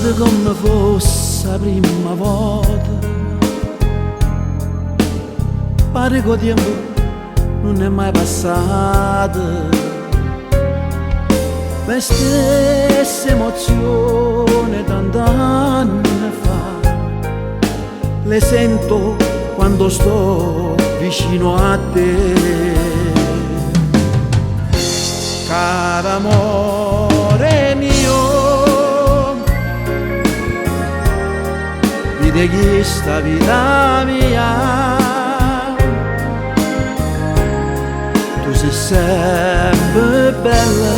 ricordo come fosse la prima volta. Pare che il tempo non è mai passato. Le stesse emozioni tant'anni fa le sento quando sto vicino a te. Caro amore mio, vedi che sta vita mia, tu sei sempre bella,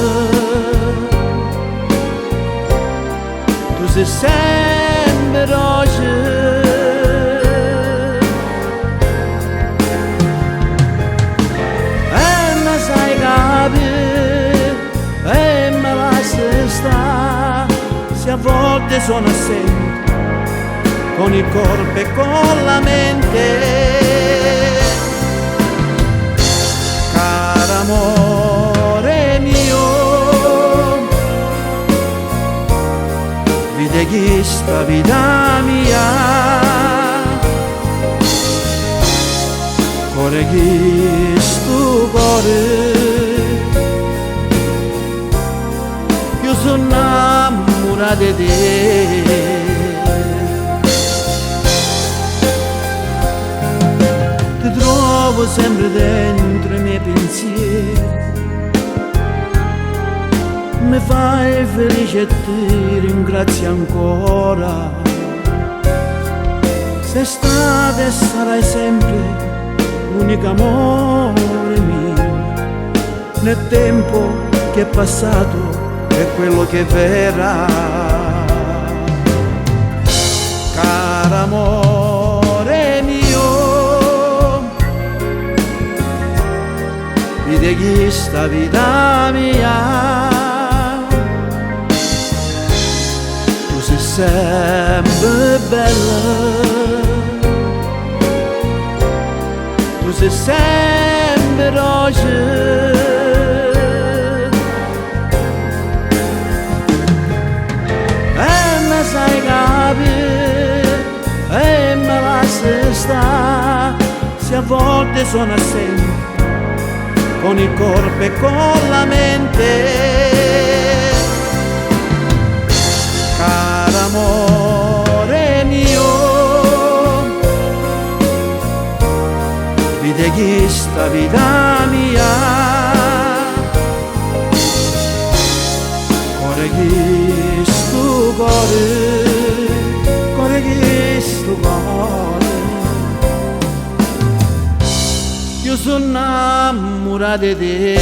tu sei sempre dolce. E me lasci sta, se a volte sono assente, con il corpo e con la mente. Caro amore mio, vedi che sta vita mia, cuore che sto cuore, sono innamorata di te. Ti trovo sempre dentro i miei pensieri, mi fai felice e ti ringrazio ancora. Sei stata e sarai sempre l'unico amore mio, nel tempo che è passato è quello che verrà. Caro amore mio, vedi che sta vita mia, tu sei sempre bella, tu sei sempre dolce. Sai capire e me lasci sta, se a volte sono assente, con il corpo e con la mente. Caro amore mio, vedi che sta vita mia, cuore che sto cuore che sto cuore, io sono innamorata di te.